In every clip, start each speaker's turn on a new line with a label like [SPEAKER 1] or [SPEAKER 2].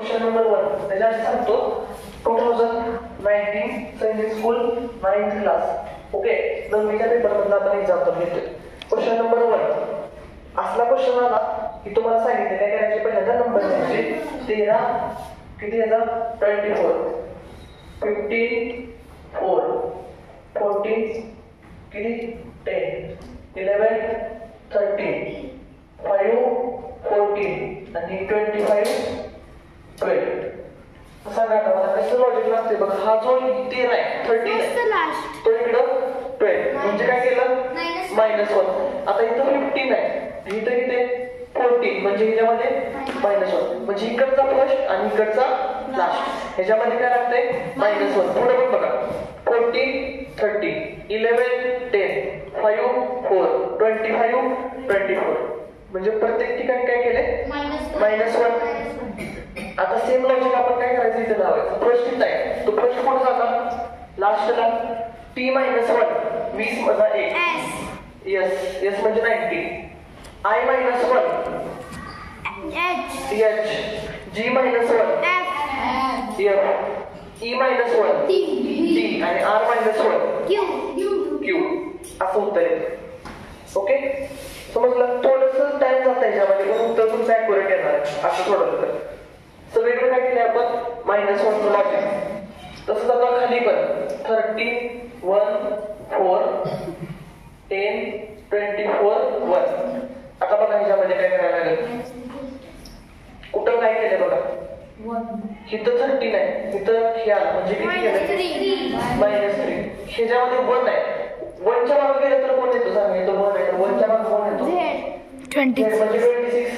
[SPEAKER 1] Question number 1 त्याच्यात सांगतो 2019 Sangeet school 9th class okay 9वीच्या पेपर मधला आपण एक्झाम्पल घेतोय. क्वेश्चन नंबर 1 असला क्वेश्चन आला की तुम्हाला सांगितलं काय करायचे पहिल्यांदा नंबर घ्यायचे 13 किती येतात 24 15 4 14 किती 10 11 13 5 14 आणि 25 12 सांगा आता मला कसं लॉजिक लागते बघा. हा जो 13 आहे 13 आहे तो इकडं 12 म्हणजे काय केलं -1. आता इथं 15 आहे इथं किती 14 म्हणजे ह्याच्यामध्ये -1 म्हणजे इकडचा फर्स्ट आणि इकडचा लास्ट ह्याच्यामध्ये काय लागतंय -1. पुढे पण बघा 14 30 11 10 5 4 25 24 म्हणजे प्रत्येक ठिकाणी काय केले -1. आता सेम लॉजिक आपण काय करायचं इथे लावायचं. फर्स्ट इथं आहे तो फर्स्ट कुठं जाता लास्टला t - 1 20 वजा 1 यस यस म्हणजे 90 i - 1 h g - 1 f e - 1 t आणि r - 1 q असं उत्तर येतं. ओके समजलं. थोडंसं टाइम जातं याच्यामध्ये पण उत्तर तुमचं ॲक्युरेट येणार असं थोडं तर सगळीकडे काय केलं आपण -1 लॉजिक. तसंच आता खाली पण 13 1 4 10 24 1. आता बघा ह्याच्यामध्ये काय करायला लागेल कुठं काय केलं बघा इथं 13 आहे इथं हे आलं म्हणजे किती केलं -3. ह्याच्यामध्ये 1 आहे 1 च्या मागे गेलं तर कोण येतो सांगा. इथं 1 आहे तर 1 च्या मागे कोण येतो 20 म्हणजे 26.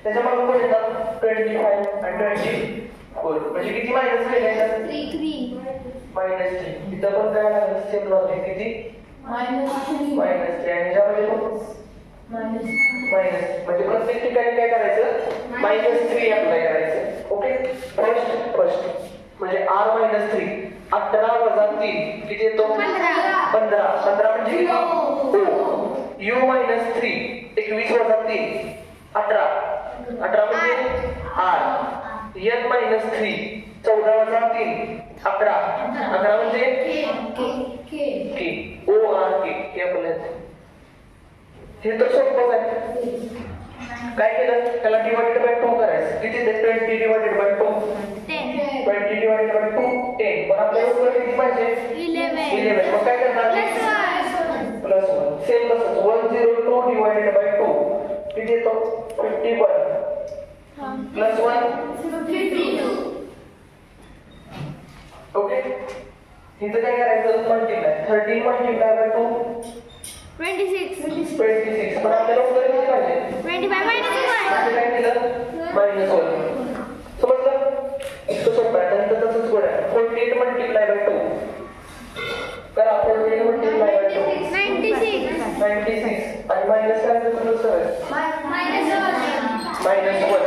[SPEAKER 1] त्याच्या मागे कोण येतात 25 आणि 24 म्हणजे किती मायनस केले -3. इथं पण काय लागलं सेम लॉजिक किती -3 आणि ह्याच्यामध्ये म्हणजे प्रत्येक ठिकाणी काय करायचं -3 अप्लाय करायचं. ओके फर्स्ट म्हणजे r - 3 18 वजा 3 किती येतो 15 म्हणजे u - 3 21 वजा 3 18 म्हणजे r n - 3 14 वजा 3 11 म्हणजे k o r k हे आपल्याला हे तर सोपंच आहे. काय केलं त्याला डिवाइडेड बाय 2 करायचं किती ते 20 डिवाइडेड बाय 2 20 डिवाइडेड बाय 2 10 पण आपल्याला उत्तर किती पाहिजे 11. मग काय करणार +1 सेम तसंच 102 डिवाइडेड बाय 2 किती येतो 51 +1 52. ओके इथं काय करायचं मल्टिप्लाय 13 मल्टिप्लाय बाय 2 26 पण आपल्याला उत्तर किती पाहिजे 25 काय केलं -1. समजलं इतकं सोपं आहे. नंतर तसंच पुढे 48 मल्टिप्लाय बाय 2 करा 48 मल्टिप्लाय बाय 2 96 आणि मायनस काय करायचं सर -1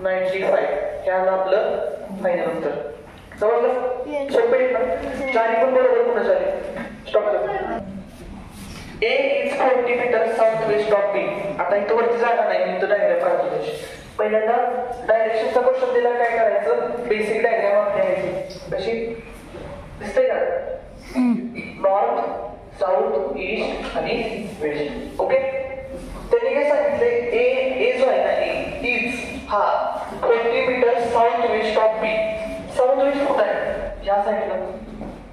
[SPEAKER 1] 95 हे आलं आपलं फायनल उत्तर. समजलं सोपं आहे ना. चारी पण बरोबर पुन्हा चारी स्टॉप कर. A is 40 meter southwest of B. आता इथं वरती जागा नाही मी इथं डायग्राम काढतो. पहिल्यांदा डायरेक्शनचा क्वेश्चन दिला काय करायचं बेसिक डायग्राम आपल्याला कशी दिसते का नॉर्थ साऊथ ईस्ट आणि वेस्ट. ओके त्यांनी काय सांगितले ए जो आहे ना ए इज हा 40 metre south west of B. South west कुठं आहे ह्या साईडला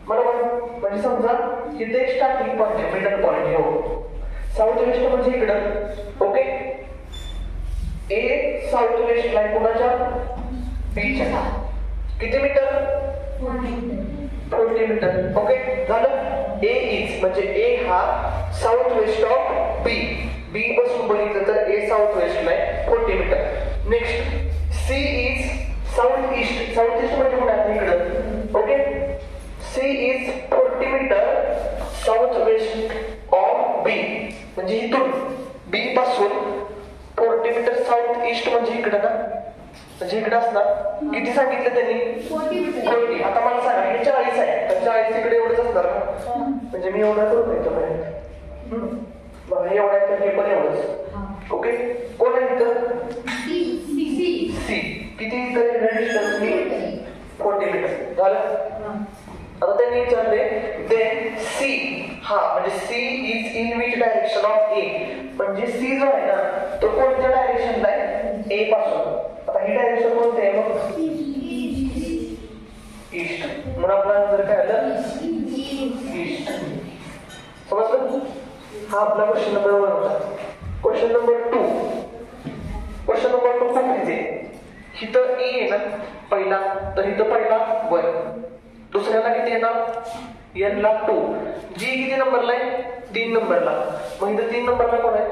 [SPEAKER 1] बरोबर. म्हणजे समजा इथे एक स्टार्टिंग पॉइंट आहे मिडल पॉइंट हो साऊथ वेस्ट म्हणजे इकडं. ओके ए साऊथ वेस्ट ला कुणाच्या बीच्या किती मीटर 40 मीटर. ओके झालं. ए इज म्हणजे ए हा south west of B. B पासून बघितलं तर ए साऊथ वेस्ट ला 40 metre. Next C is south east म्हणजे कुठे आहे इकडं. Okay C is 40 meter south west of B म्हणजे इथून B पासून 40 मीटर साऊथ ईस्ट म्हणजे इकडे ना म्हणजे इकडे असणार. किती सांगितलं त्यांनी 40. आता मला सांगा हे 40 आहे तर 40 इकडे एवढंच असणार ना म्हणजे मी एवढं करू नये बघा एवढं हे पण एवढंच. ओके कोण आहे इथं C किती डिस्टन्स मी 40 मीटर झालं. आता त्यांनी विचारले देन सी हा म्हणजे C is in which direction of A म्हणजे सी जो आहे ना तो कोणत्या डायरेक्शनला आहे ए पासून. आता ही डायरेक्शन कोणती आहे मग ईस्ट म्हणून आपला जर काय आलं ईस्ट. समजलं. हा आपला क्वेश्चन नंबर 1 होता. क्वेश्चन नंबर 2 खूप इझी. इथं ए आहे ना पहिला तर इथं पहिला 1 दुसऱ्याला किती येणार एन ला 2 जी किती नंबरला आहे 3 नंबरला मग इथं 3 नंबरला कोण आहे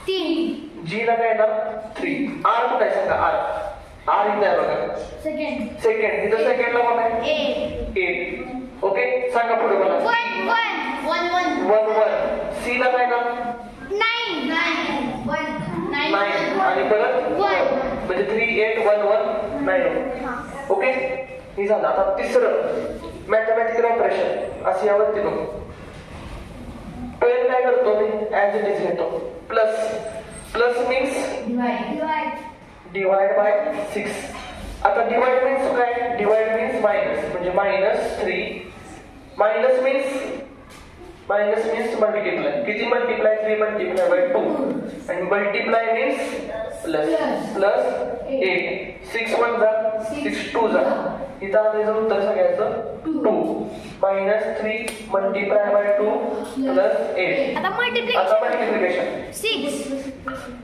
[SPEAKER 1] 3 जी ला काय येणार 3 आर कुठे आहे सांगा आर इथे आहे बघा सेकंड इथं सेकंडला कोण आहे 8 ओके सांगा पुढे मला 1 सी ला काय येणार 9 आणि परत म्हणजे 3 8 1 1 9 ओके. हे झालं. आता तिसरं मॅथमॅटिकल ऑपरेशन असं यावरती बघू. पहिले काय करतो मी ऍज इट इज घेतो प्लस मीन्स डिवाइड बाय 6. आता डिवाइड मीन्स काय डिवाइड मीन्स मायनस म्हणजे -3 मायनस मीन्स मल्टिप्लाय किती multiply 3 multiply by 2 and multiply means plus 8 6 1 जा 6 2 जा इथं आलेलं उत्तर सगळ्याचं 2 -3 मल्टिप्लाय बाय 2 प्लस 8. आता multiplication 6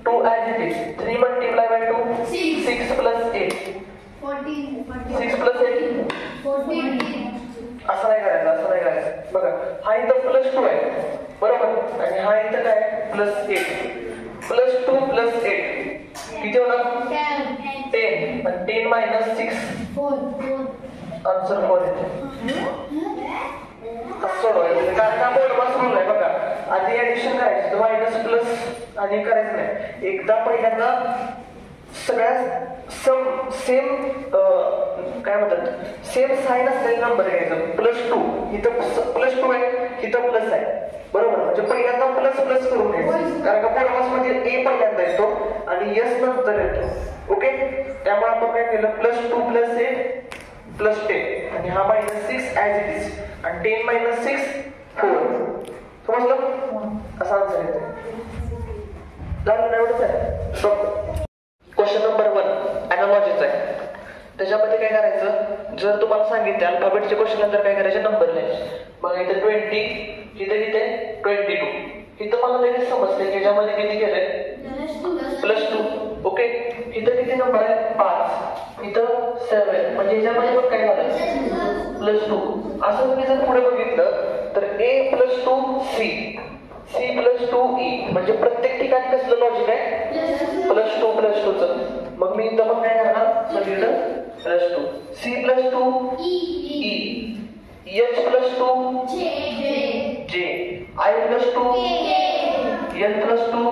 [SPEAKER 1] 2 as it is 3 multiply by 2 6 plus 8 6 plus 8 असं नाही करायचं बघा. हा इथं +2 आहे बरोबर आणि हा इथं काय +8 +2 + 8 किती होणार 10 आणि 10 - 6 आन्सर 4 येते. सोडवायचं कारण हा बोर्डमास रूल आहे बघा. आधी ऍडिशन करायचं मायनस प्लस आणि करायचं नाही. एकदा पहिल्यांदा सगळ्यात सेम काय म्हणतात सेम साइन असलेला नंबर घ्यायचा +2 इथं +2 आहे इथं प्लस आहे बरोबर म्हणजे पहिल्यांदा प्लस करून घ्यायचं कारण का बोर्डमास मध्ये ए पहिल्यांदा येतो आणि एस नंतर येतो ओके. त्यामुळे आपण काय केलं +2 + 8 + 10 आणि हा -6 ऍज इट इज आणि 10 - 6 4 समजलं असा आन्सर येतो. झालं ना एवढंच आहे. क्वेश्चन नंबर 1 अॅनालॉजीचा आहे. त्याच्यामध्ये काय करायचं जर तुम्हाला सांगितलं अल्फाबेटचे क्वेश्चन नंतर काय करायचे नंबर लिहायचे. मग इथे 20 इथे 22 इथं मला लगेच समजते की याच्यामध्ये किती केलंय +2 ओके. इथं किती नंबर आहे 5 इथं 7 म्हणजे याच्यामध्ये पण काय झालं +2. असं तुम्ही जर पुढे बघितलं तर A + 2 C + 2 E म्हणजे प्रत्येक ठिकाणी कसलं लॉजिक आहे +2 चं. मग मी इथं पण काय करणार सगळीकडं +2 C + 2 E H + 2 J I + 2 L + 2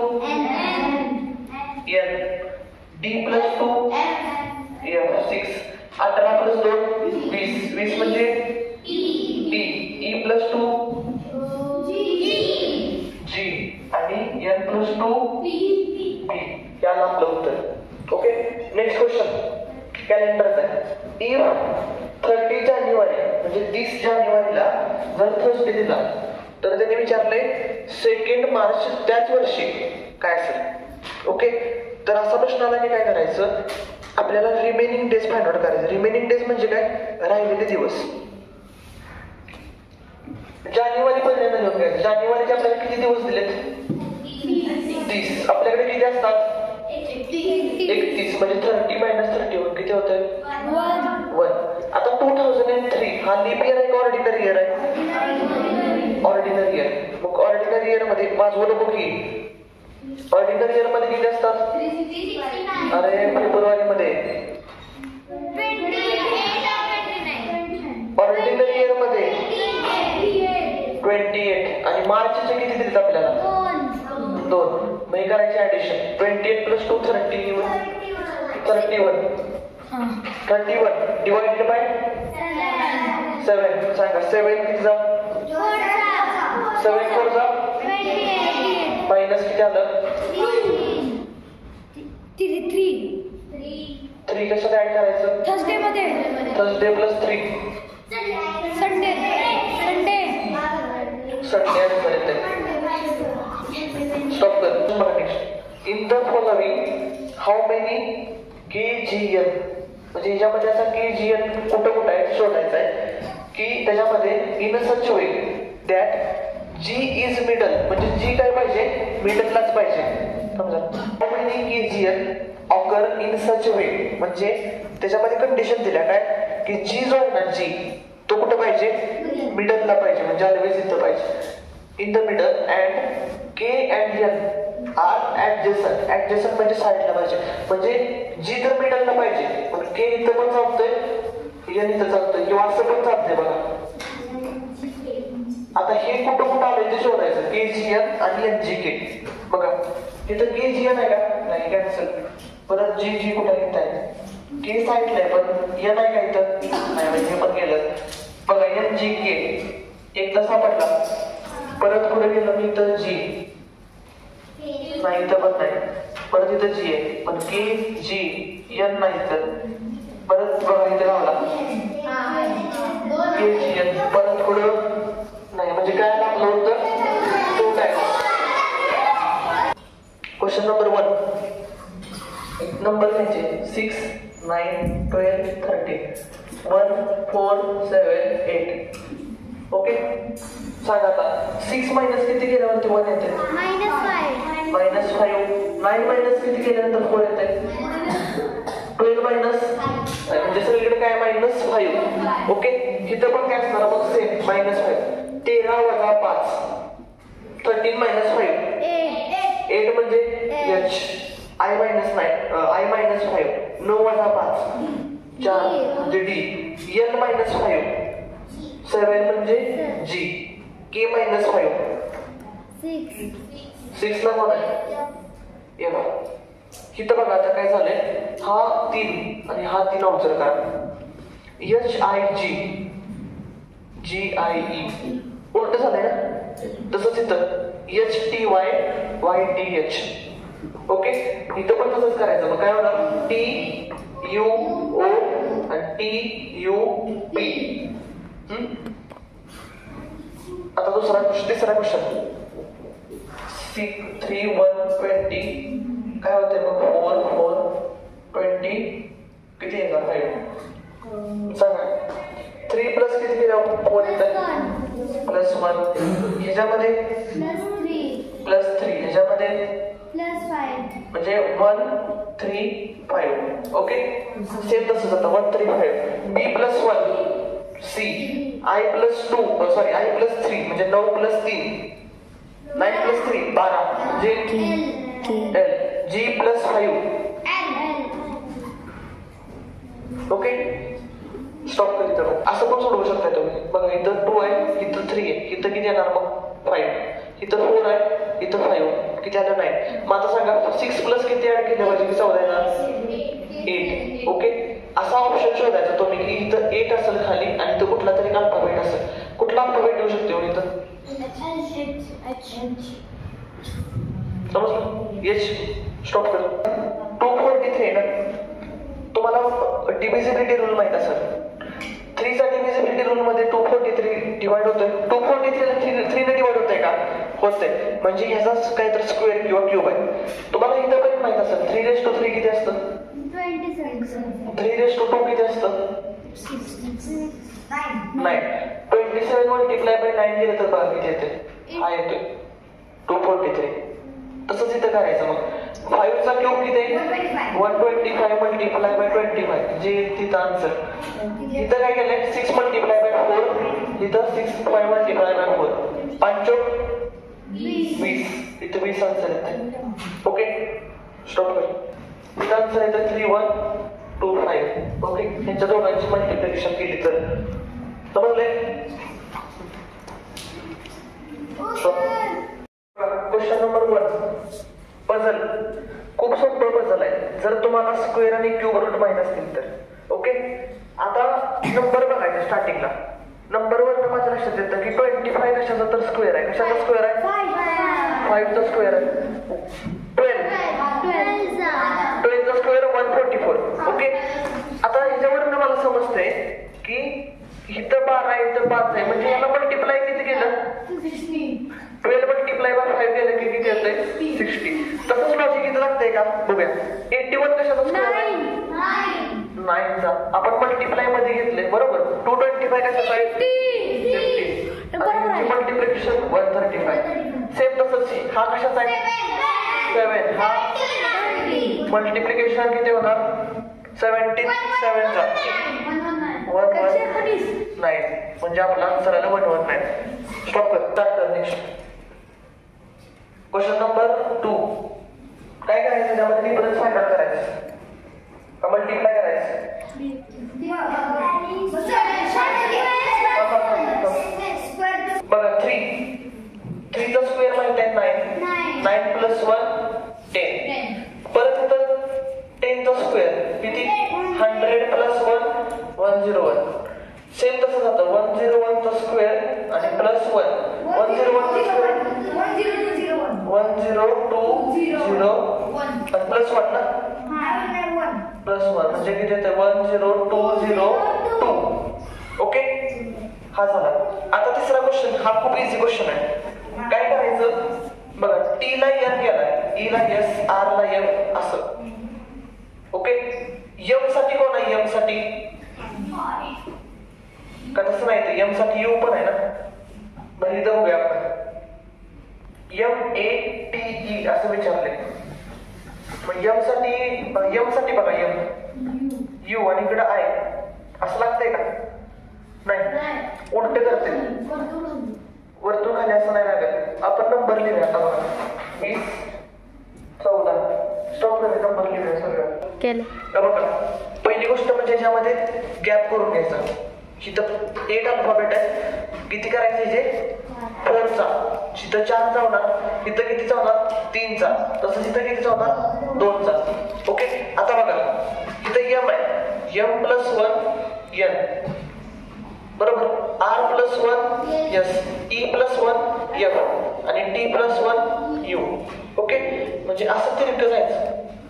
[SPEAKER 1] N D + 2 F 6 18 + 2 20 म्हणजे D E + 2 G आणि N + 2 B याला आपलं उत्तर ओके. नेक्स्ट क्वेश्चन कॅलेंडरचा आहे. इफ 30 जानेवारी म्हणजे 30 जानेवारीला जर थर्सडे दिला तर त्याने विचारले 2 मार्च त्याच वर्षी काय असेल ओके. तर असा प्रश्न आला की काय करायचं आपल्याला रिमेनिंग डेज फाइंड आउट करायचं. रिमेनिंग डेज म्हणजे काय राहिलेले दिवस. जानेवारी पहिल्यांदा घेऊन घ्यायचं. जानेवारीचे आपल्याला किती दिवस दिलेत 30 आपल्याकडे किती असतात 31 म्हणजे 30 - 31 किती होतं 1. आता 2003 हा लीप इयर आहे का ऑर्डिनरी इयर आहे ऑर्डिनरी इयर. मग ऑर्डिनरी इयर मध्ये वाजवू नको की ऑर्डिनरी इयर मध्ये किती असतात अरे फेब्रुवारी मध्ये ऑर्डिनरी इयर मध्ये 28 आणि मार्चचे किती दिलेत आपल्याला 2. मग हे करायचे ऍडिशन 28 + 2 31 डिवाइडेड बाय 7 सांगा 7 किती जा 7 4 जा मायनस किती आलं 3 3 कशात ऍड करायचं?
[SPEAKER 2] थर्सडे मध्ये.
[SPEAKER 1] Thursday plus 3
[SPEAKER 2] Sunday.
[SPEAKER 1] Sunday add करायचं. स्टॉप कर. बघा next. In the following how many KGN, म्हणजे ह्याच्यामध्ये असा KGN कुठं आहे शोधायचं आहे की त्याच्यामध्ये in such way that G is middle, म्हणजे G काय पाहिजे? मिडललाच पाहिजे. समजा how many KGN occur in such way, म्हणजे त्याच्यामध्ये कंडिशन दिल्या काय की G जो आहे ना G तो कुठं पाहिजे? मिडलला पाहिजे, म्हणजे ऑलवेज इथं पाहिजे. In the middle and K and N are adjacent. Adjacent म्हणजे साईडला पाहिजे, म्हणजे G तर मिडलला पाहिजे पण K इथं पण चालतोय, N इथं चालतोय किंवा असं पण चालतंय. बघा आता हे कुठं आलंय ते शोधायचं. KGN आणि NGK. बघा इथं KGN आहे का? नाही, कॅन्सल. परत G कुठं येत आहे? K साईडला आहे पण N आहे का इथं? नाही, म्हणजे हे पण गेलं. बघा NGK एकदा सापडला. परत पुढे गेलं मी तर G नाही, इथं पण नाही. परत इथं G आहे पण KGN नाही तर. परत बघा इथे लावला KGN. परत पुढं नाही, म्हणजे काय लागलं होतं तो काय. Question number 1. नंबर घ्यायचे 6, 9, 12, 13. 1, 4, 7, 8. ओके, सांगा आता 6 मायनस किती केल्यानंतर 1 येते? -5. 9 मायनस किती केल्यानंतर 4 येते? 12 मायनस, म्हणजे सगळीकडे काय -5. ओके, इथं पण काय असणार मग सेम -5. 13 वजा 5 13 -5 8 म्हणजे H. I -5 9 वजा 5 4 म्हणजे D. N -5 7 म्हणजे G. K -5 6 ला कोण आहे? हे बघा इथं बघा आता काय झालंय, हा 3 आणि हा 3 ऑब्झर्व करा. HIGE उलट झालंय ना, तसंच इथं HTYYTH. ओके, इथं पण तसंच करायचं. मग काय होणार? TUO आणि TUP. आता तिसरा क्वेश्चन. 3 1 20 काय होतंय मग? 4 4 20 किती येणार? 5 सांगा. 3 प्लस किती केलं? 4 येतं. +1 ह्याच्यामध्ये +3 ह्याच्यामध्ये म्हणजे 1 3 5. ओके, सेम तसंच आता 1 3 5. B + 1 C. I + 2 sorry I + 3 म्हणजे 9 + 3 9 + 3 12 म्हणजे L. G + 5 ओके, स्टॉप करीत असं पण सोडवू शकता तुम्ही. बघा इथं 2 आहे, इथं 3 आहे, इथं किती येणार मग? 5. इथं 4 आहे, इथं 5 किती आलं? 9. मग आता सांगा 6 प्लस किती ऍड केलं पाहिजे की 14 येणार? 8. ओके, असा ऑप्शन शोधायचा तुम्ही की इथं 8 असेल खाली आणि इथं कुठला तरी अल्फाबेट असेल. कुठला अल्फाबेट येऊ शकतो इथं? समजलं? H. स्टॉप कर. 243 ना, तुम्हाला डिव्हिजिबिलिटी रूल माहित असेल. 3 चा डिव्हिजिबिलिटी रूल मध्ये 243 डिवाइड होतोय. 243 ला 3 ने डिवाइड होतंय का? होतंय, म्हणजे ह्याचा काहीतरी स्क्वेअर किंवा क्यूब आहे. तुम्हाला इथं पण माहित असेल 3 किती असतं? 3 किती असतं? 9. 27 मल्टिप्लाय बाय 9 केलं तर बघा किती येते? हा येतोय 243. तसंच इथं करायचं. मग 5 चा क्यूब किती आहे? 125 मल्टिप्लाय बाय 25 जे तिथं आन्सर. इथं काय केलंय? 6 मल्टिप्लाय बाय 4. इथं 6 5 मल्टिप्लाय बाय 4 5 20. इथं 20 आन्सर येते. ओके, स्टॉप कर. इथं आन्सर येतं 3125. ओके, त्यांच्या दोघांची मल्टिप्लिकेशन केली तर समजले? Question number 1. पझल. खूप सोपं पझल आहे जर तुम्हाला स्क्वेअर आणि क्यूब रूट माहित असतील तर. ओके, आता नंबर बघायचे स्टार्टिंगला. नंबरवर माझ्या लक्षात येतं की 25 कशाचा तर स्क्वेअर आहे. कशाचा स्क्वेअर आहे? 5 चा स्क्वेअर आहे. 12 चा स्क्वेअर 144. ओके, आता ह्याच्यावरून मला समजतंय की इथं 12 इथं 5 आहे, म्हणजे याला मल्टिप्लाय किती केलं? 12 मल्टिप्लाय बाय 5 केलं की किती येतंय? 60. तसंच लॉजिक इथं लागतंय का बघूया. 81 कशाचा स्क्वेअर आहे? 9चा. आपण मल्टिप्लाय मध्ये घेतले बरोबर. 225 कशाचा आहे? 50. मल्टिप्लिकेशन 135. सेम तसंच हा कशाचा आहे? 7. हा मल्टिप्लिकेशन किती होणार? 77चा 119, म्हणजे आपला आन्सर आला 119. स्टॉप कर. स्टार्ट. Next question number 2. काय करायचं त्याच्यामध्ये? डिफरन्स फाइंड आउट करायचं का मल्टिप्लाय करायचं? बघा 3 चा स्क्वेअर माहिती आहे 9. 9 + 1 10. परत इथं 10 चा स्क्वेअर किती? 100 + 1 101. सेम तसं जातं 101 चा स्क्वेअर आणि +1 101 चा स्क्वेअर 1020 आणि +1 ना +1 म्हणजे किती येतं? 10202. ओके, हा झाला. आता तिसरा क्वेश्चन, हा खूप इझी क्वेश्चन आहे. काय करायचं बघा, टी ला n गेलाय, ई ला s, r ला m असं. ओके, m साठी कोण आहे? m साठी का तसं नाही ते m साठी u पण आहे ना. बरं इथं बघूया आपण MATE असं विचारले. मग m साठी बघा m u आणि इकडं i असं लागतंय का? नाही, उलट करते. वरतून खाली असं नाही लागत. आपण नंबर लिहूया आता बघा 20 14. स्टॉप करूया. नंबर लिहूया सगळं केलं. बघा पहिली गोष्ट म्हणजे ज्यामध्ये गॅप करून घ्यायचा. इथं 8 अल्फाबेट आहे. किती करायचे? जे 4चा. इथं 4चा होणार, इथं कितीचा होणार? 3चा. तसंच इथं कितीचा होणार? 2चा. ओके, आता बघा इथं m आहे, m + 1 n बरोबर. r + 1 s, e + 1 f आणि t + 1 u. ओके, म्हणजे असं तिरकं जायचं.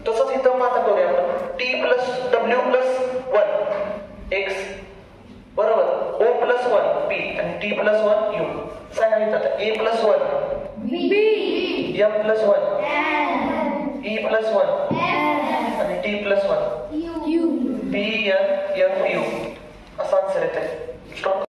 [SPEAKER 1] तसंच इथं आता करूया आपण t + w + 1 x बरोबर. o + 1 p आणि t + 1 u. सांगितलं आता a + 1 b, m + 1 e + 1 आणि t + 1 u, p n f u. असा आन्सर येते. स्टॉप.